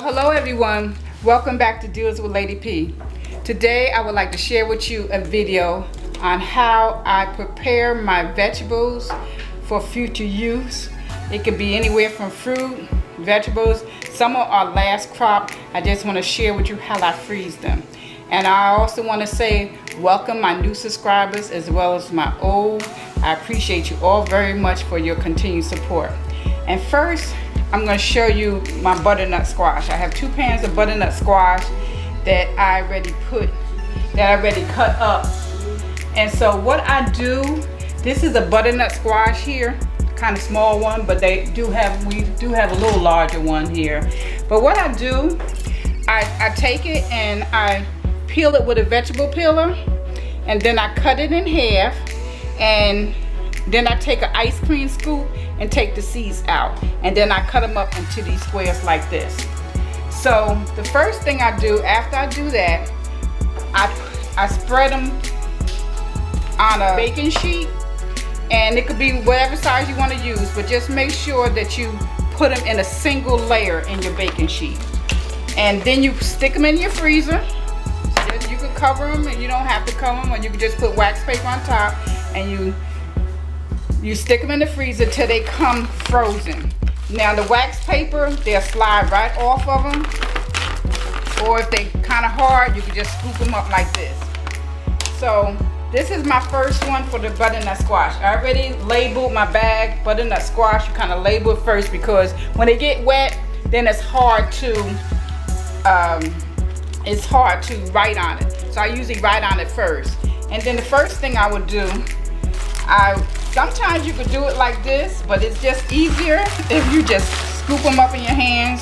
Well, hello everyone. Welcome back to Deals with Lady P. Today I would like to share with you a video on how I prepare my vegetables for future use. It could be anywhere from fruit, vegetables. Some are our last crop. I just want to share with you how I freeze them. And I also want to say welcome my new subscribers as well as my old. I appreciate you all very much for your continued support. And first, I'm going to show you my butternut squash. I have 2 pans of butternut squash that I already cut up. And so what I do, this is a butternut squash here, kind of small one, but we do have a little larger one here. But what I do, I take it and I peel it with a vegetable peeler, and then I cut it in half, and then I take an ice cream scoop and take the seeds out, and then I cut them up into these squares like this. So the first thing I do after I do that, I spread them on a baking sheet, and it could be whatever size you want to use, but just make sure that you put them in a single layer in your baking sheet. And then you stick them in your freezer. You could cover them, and you don't have to cover them, or you can just put wax paper on top, and you stick them in the freezer till they come frozen. Now the wax paper, they'll slide right off of them, or if they kind of hard, you can just scoop them up like this. So this is my first one for the butternut squash. I already labeled my bag butternut squash. You kind of label it first, because when they get wet, then it's hard to write on it. So I usually write on it first. And then the first thing I would do, sometimes you could do it like this, but it's just easier if you just scoop them up in your hands.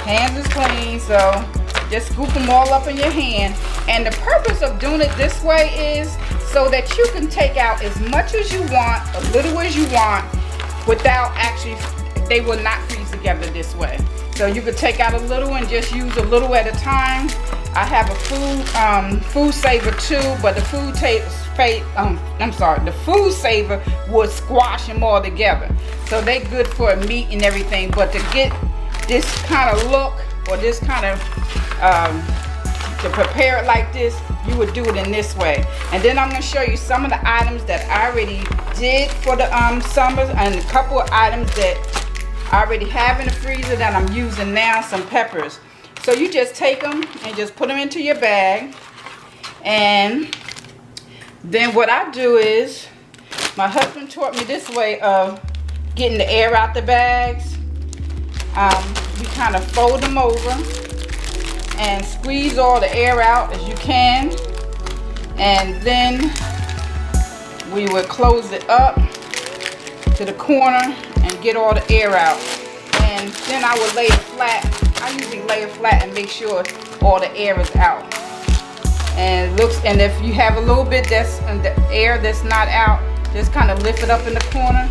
Hands is clean, so just scoop them all up in your hand. And the purpose of doing it this way is so that you can take out as much as you want, as little as you want, without actually, they will not freeze together this way. So you could take out a little and just use a little at a time. I have a food saver too, but the food saver would squash them all together. So they're good for meat and everything, but to get this kind of look, or this kind of, to prepare it like this, you would do it in this way. And then I'm going to show you some of the items that I already did for the summers, and a couple of items that I already have in the freezer that I'm using now, some peppers. So you just take them and just put them into your bag. And then what I do is, my husband taught me this way of getting the air out the bags. We kind of fold them over and squeeze all the air out as you can. And then we would close it up to the corner and get all the air out. And then I would lay it flat. I usually lay it flat and make sure all the air is out. And if you have a little bit that's in the air that's not out, just kind of lift it up in the corner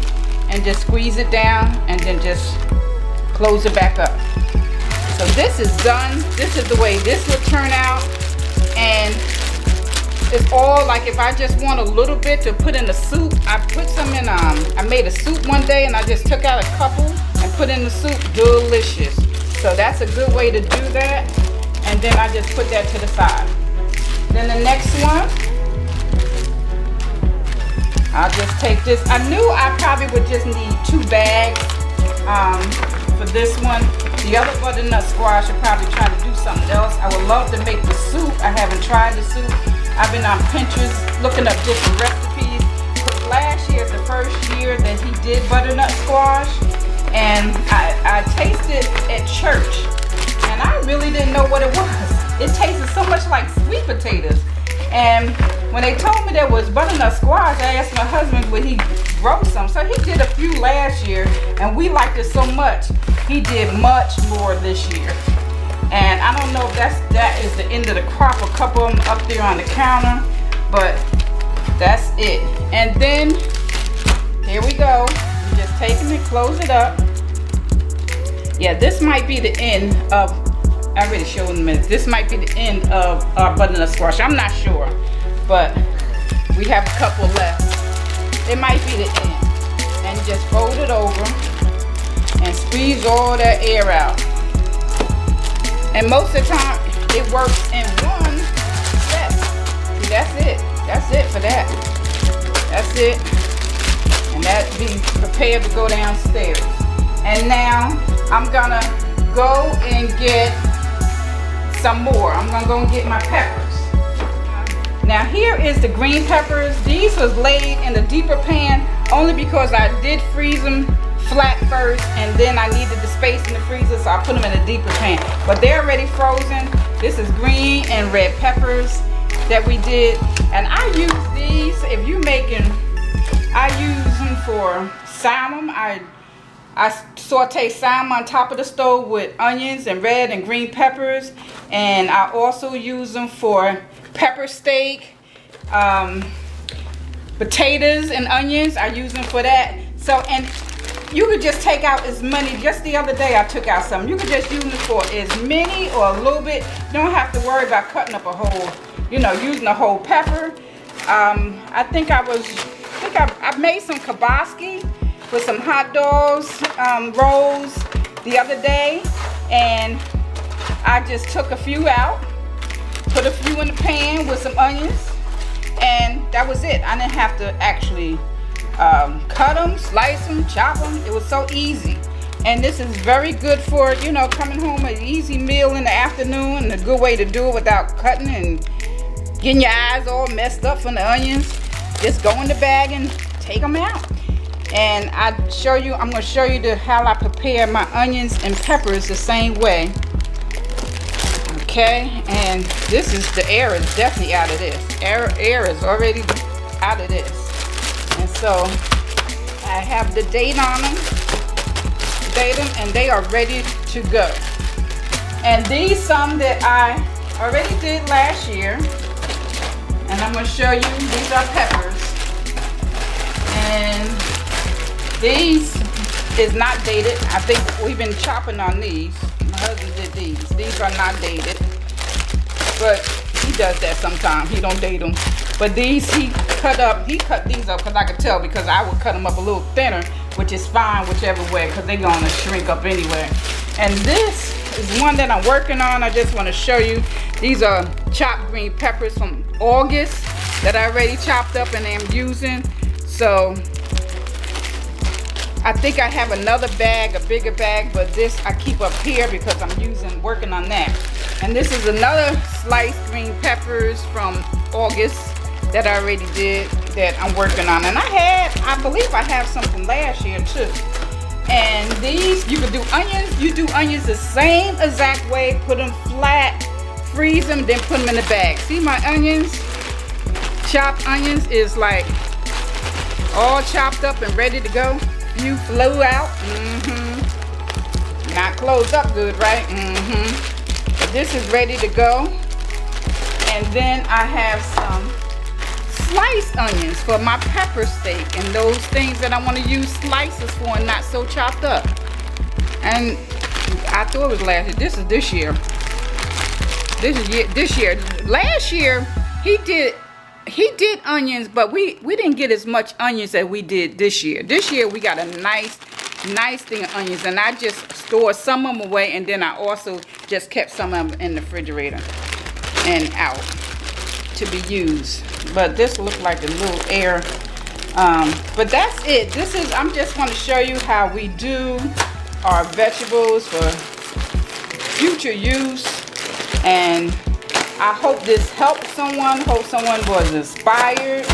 and just squeeze it down, and then just close it back up. So this is done. This is the way this would turn out. And it's all like, if I just want a little bit to put in the soup, I put some in, I made a soup one day and I just took out a couple and put in the soup. Delicious. So that's a good way to do that. And then I just put that to the side. Then the next one, I'll just take this. I knew I probably would just need 2 bags for this one. The other butternut squash, I'll probably try to do something else. I would love to make the soup. I haven't tried the soup. I've been on Pinterest looking up different recipes. Last year is the first year that he did butternut squash, and I tasted at church, and I really didn't know what it was. It tasted so much like sweet potatoes. And when they told me there was butternut squash, I asked my husband would he grow some. So he did a few last year, and we liked it so much, he did much more this year. And I don't know if that is the end of the crop. A couple of them up there on the counter, but that's it. And then here we go. You just take them and close it up. Yeah, this might be the end of. I already showed in a minute. This might be the end of our butternut squash. I'm not sure, but we have a couple left. It might be the end. And just fold it over and squeeze all that air out. And most of the time, it works in one step. See, that's it. That's it for that. That's it. And that be prepared to go downstairs. And now, I'm gonna go and get some more. I'm gonna go and get my peppers. Now here is the green peppers. These was laid in a deeper pan only because I did freeze them flat first, and then I needed the space in the freezer, so I put them in a deeper pan. But they're already frozen. This is green and red peppers that we did. And I use these, if you're making, I use them for salmon. I saute salmon on top of the stove with onions and red and green peppers. And I also use them for pepper steak, potatoes and onions. I use them for that. So, and you could just take out as many. Just the other day I took out some. You could just use it for as many or a little bit. You don't have to worry about cutting up a whole, you know, using a whole pepper. I think I made some kielbasa with some hot dogs, rolls the other day, and I just took a few out, put a few in the pan with some onions, and that was it. I didn't have to actually cut them, slice them, chop them. It was so easy. And this is very good for, you know, coming home, an easy meal in the afternoon, and a good way to do it without cutting and getting your eyes all messed up from the onions. Just go in the bag and take them out. And I'm going to show you how I prepare my onions and peppers the same way. Okay, and this is, the air is definitely out of this. Air is already out of this. And so I have the date on them, and they are ready to go. And these some that I already did last year, and I'm going to show you. These are peppers, and these is not dated. I think we've been chopping on these. My husband did these. These are not dated, but he does that sometimes. He don't date them. But these he cut these up because I could tell, because I would cut them up a little thinner, which is fine whichever way, because they're gonna shrink up anyway. And this is one that I'm working on. I just want to show you. These are chopped green peppers from August that I already chopped up and am using. So I think I have another bag, a bigger bag, but this I keep up here because I'm working on that. And this is another sliced green peppers from August that I already did, that I'm working on. And I believe I have some from last year too. And these, you could do onions. You do onions the same exact way. Put them flat, freeze them, then put them in the bag. See my onions? Chopped onions is like all chopped up and ready to go. You flew out. Not closed up good, right? But this is ready to go. And then I have some sliced onions for my pepper steak and those things that I want to use slices for and not so chopped up. And I thought it was last year. This is this year. This year. Last year he did onions, but we didn't get as much onions as we did this year. This year we got a nice thing of onions, and I just stored some of them away, and then I also just kept some of them in the refrigerator and out to be used. But this looked like a little air. But that's it. I'm just going to show you how we do our vegetables for future use, and I hope this helped someone. Hope someone was inspired.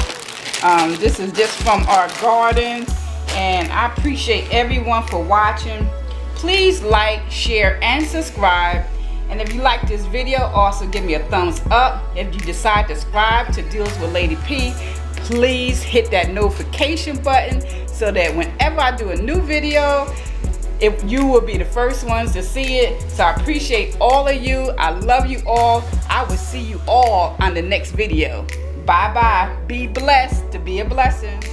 This is just from our garden, and I appreciate everyone for watching. Please like, share, and subscribe. And if you like this video, also give me a thumbs up. If you decide to subscribe to Deals with Lady P, please hit that notification button so that whenever I do a new video, you will be the first ones to see it. So I appreciate all of you. I love you all. I will see you all on the next video. Bye bye. Be blessed to be a blessing.